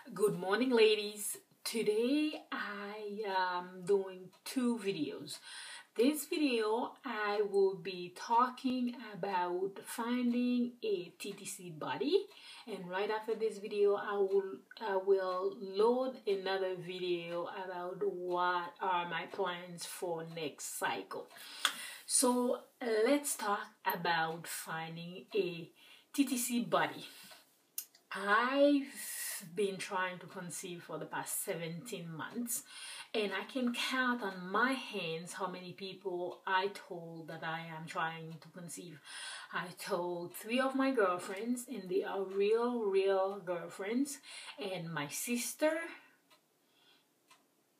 Good morning, ladies. Today I am doing two videos. This video I will be talking about finding a TTC body, and right after this video I will load another video about what are my plans for next cycle. So let's talk about finding a TTC body. I've been trying to conceive for the past 17 months, and I can count on my hands how many people I told that I am trying to conceive. I told 3 of my girlfriends, and they are real girlfriends, and my sister,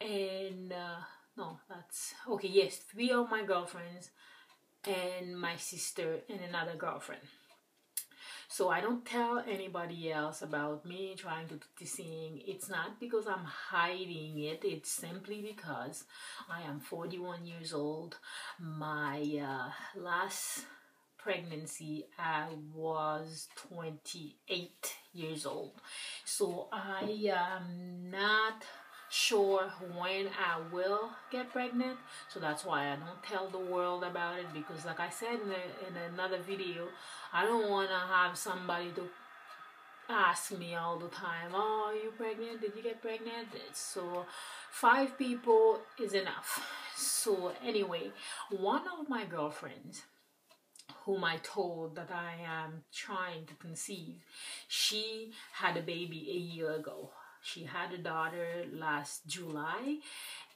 and no, that's okay, yes, 3 of my girlfriends, and my sister, and another girlfriend. So I don't tell anybody else about me trying to sing. It's not because I'm hiding it. It's simply because I am 41 years old. My last pregnancy, I was 28 years old. So I am not sure when I will get pregnant, so that's why I don't tell the world about it, because like I said in another video, I don't want to have somebody to ask me all the time, oh, are you pregnant, did you get pregnant? So 5 people is enough. So anyway, one of my girlfriends whom I told that I am trying to conceive, she had a baby a year ago. She had a daughter last July,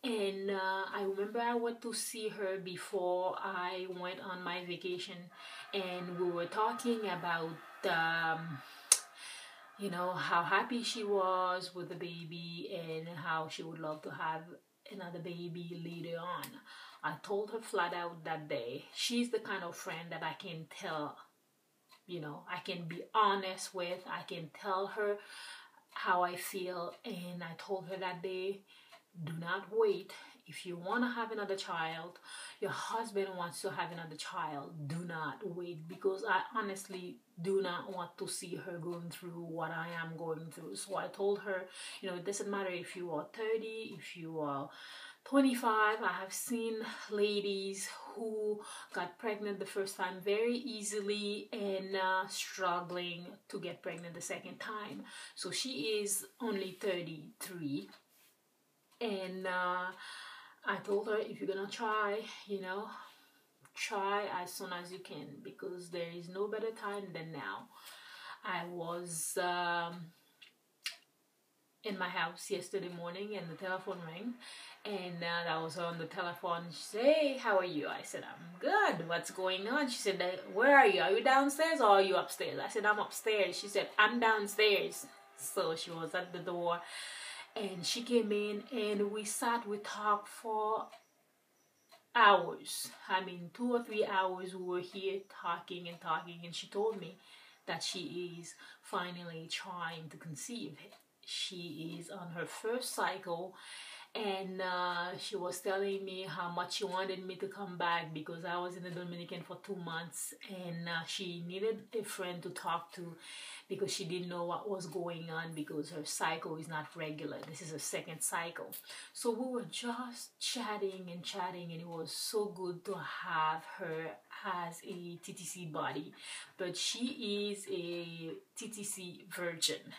and I remember I went to see her before I went on my vacation, and we were talking about how happy she was with the baby and how she would love to have another baby later on. I told her flat out that day, she's the kind of friend that I can tell, I can be honest with. I can tell her how I feel, and I told her that day, do not wait. If you want to have another child, your husband wants to have another child, do not wait, because I honestly do not want to see her going through what I am going through. So I told her, it doesn't matter if you are 30, if you are 25. I have seen ladies who got pregnant the first time very easily and struggling to get pregnant the second time. So she is only 33, and I told her, if you're gonna try, try as soon as you can, because there is no better time than now. I was in my house yesterday morning, and the telephone rang, and I was on the telephone. She said, hey, how are you? I said, I'm good. What's going on? She said, where are you? Are you downstairs or are you upstairs? I said, I'm upstairs. She said, I'm downstairs. So she was at the door, and she came in, and we talked for hours. 2 or 3 hours we were here talking, and she told me that she is finally trying to conceive. She is on her first cycle, and she was telling me how much she wanted me to come back, because I was in the Dominican for 2 months, and she needed a friend to talk to, because she didn't know what was going on, because her cycle is not regular. This is her second cycle. So we were just chatting, and it was so good to have her as a TTC body. But she is a TTC virgin,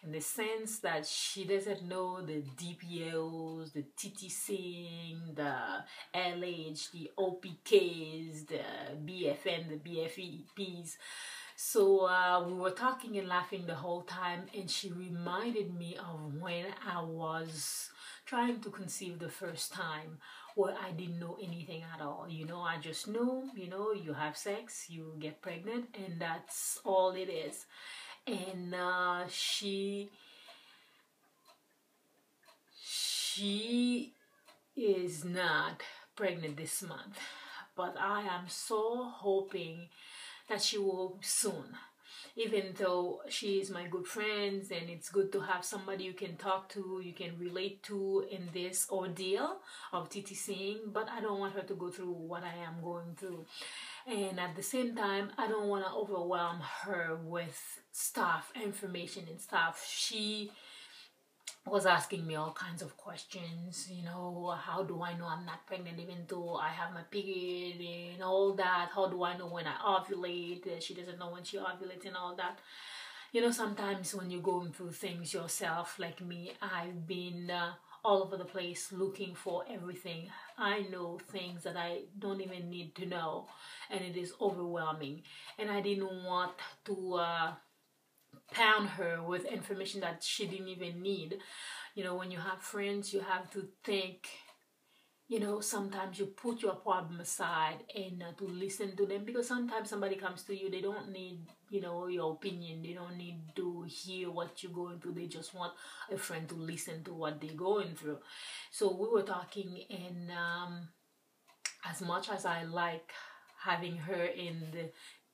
in the sense that she doesn't know the DPLs, the TTC, the LH, the OPKs, the BFN, the BFEPs. So we were talking and laughing the whole time, and she reminded me of when I was trying to conceive the first time, where I didn't know anything at all. I just knew, you have sex, you get pregnant, and that's all it is. And she is not pregnant this month, but I am so hoping that she will soon, even though she is my good friend, and it's good to have somebody you can talk to, you can relate to in this ordeal of TTCing. But I don't want her to go through what I am going through. And at the same time, I don't want to overwhelm her with stuff, information and stuff. She was asking me all kinds of questions, you know, how do I know I'm not pregnant even though I have my period and all that? How do I know when I ovulate? She doesn't know when she ovulates and all that. You know, sometimes when you're going through things yourself, like me, I've been all over the place looking for everything. I know things that I don't even need to know, and it is overwhelming. And I didn't want to pound her with information that she didn't even need. You know, when you have friends, you have to think, you know, sometimes you put your problem aside and to listen to them, because sometimes somebody comes to you, they don't need, you know, your opinion, they don't need to hear what you're going through, they just want a friend to listen to what they're going through. So we were talking, and as much as I like having her in the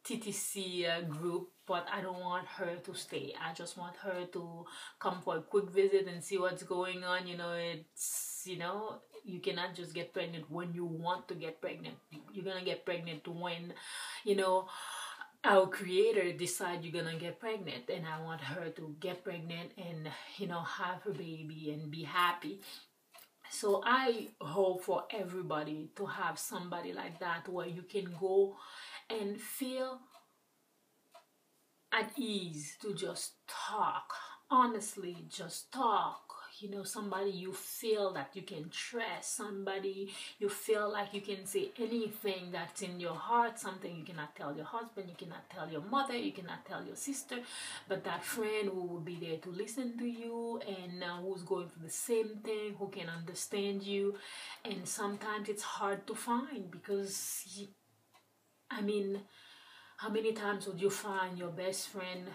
TTC group, but I don't want her to stay. I just want her to come for a quick visit and see what's going on. You know, it's, you know, you cannot just get pregnant when you want to get pregnant. You're gonna get pregnant when, you know, our creator decide you're gonna get pregnant, and I want her to get pregnant and, you know, have her baby and be happy. So I hope for everybody to have somebody like that, where you can go and feel at ease to just talk. Honestly, just talk. You know, somebody you feel that you can trust, somebody you feel like you can say anything that's in your heart, something you cannot tell your husband, you cannot tell your mother, you cannot tell your sister, but that friend who will be there to listen to you, and who's going through the same thing, who can understand you. And sometimes it's hard to find, because I mean, how many times would you find your best friend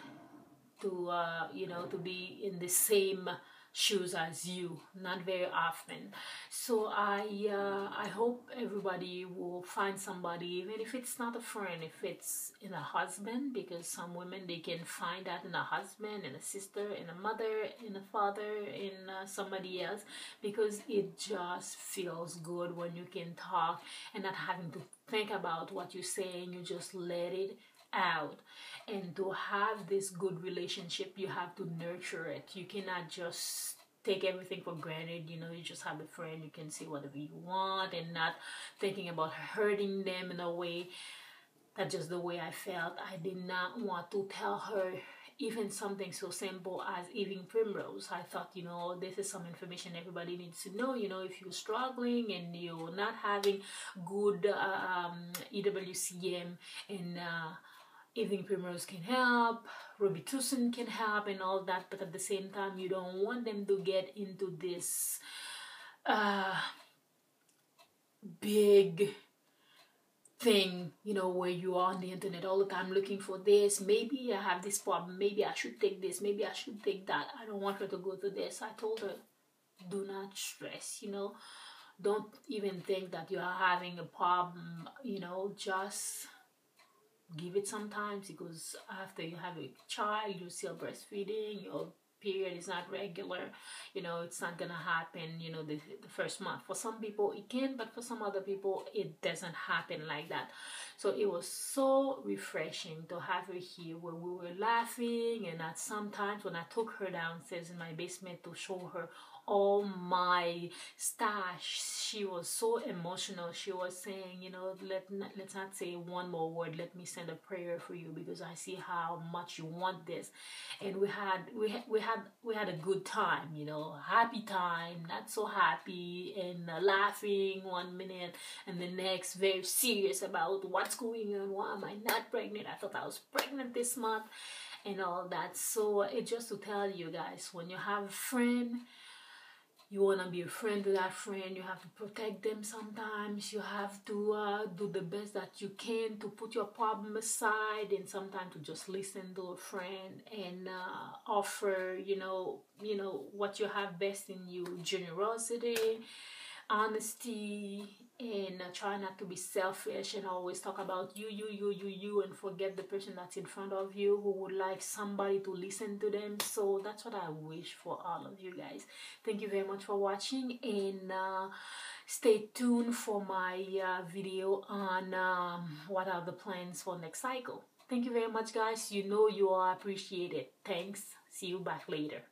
to you know, to be in the same shoes as you? Not very often. So I hope everybody will find somebody, even if it's not a friend, if it's in a husband, because some women, they can find that in a husband, in a sister, in a mother, in a father, in somebody else, because it just feels good when you can talk and not having to think about what you're saying. You just let it out. And to have this good relationship, you have to nurture it. You cannot just take everything for granted. You know, you just have a friend, you can say whatever you want and not thinking about hurting them in a way. That's just the way I felt. I did not want to tell her even something so simple as eating primrose. I thought, you know, this is some information everybody needs to know. You know, if you're struggling and you're not having good EWCM, and evening primrose can help, Robitussin can help and all that, but at the same time, you don't want them to get into this big thing, you know, where you are on the internet all the time looking for this. Maybe I have this problem, maybe I should take this, maybe I should take that. I don't want her to go through this. I told her, do not stress, you know, don't even think that you are having a problem, you know, just give it some time, because after you have a child, you're still breastfeeding, your period is not regular, you know, it's not gonna happen, you know, the first month. For some people it can, but for some other people it doesn't happen like that. So it was so refreshing to have her here, where we were laughing, and at sometimes when I took her downstairs in my basement to show her all my stash, she was so emotional. She was saying, you know, let's not say one more word, let me send a prayer for you, because I see how much you want this. And we had a good time, you know, happy time, not so happy, and laughing one minute and the next very serious about what's going on, why am I not pregnant, I thought I was pregnant this month, and all that. So it's just to tell you guys, when you have a friend, you want to be a friend to that friend, you have to protect them sometimes. You have to do the best that you can to put your problem aside, and sometimes to just listen to a friend and offer, you know, what you have best in you: generosity, honesty, and try not to be selfish and always talk about you, and forget the person that's in front of you who would like somebody to listen to them. So that's what I wish for all of you guys. Thank you very much for watching, and stay tuned for my video on what are the plans for next cycle. Thank you very much, guys. You know you are appreciated. Thanks. See you back later.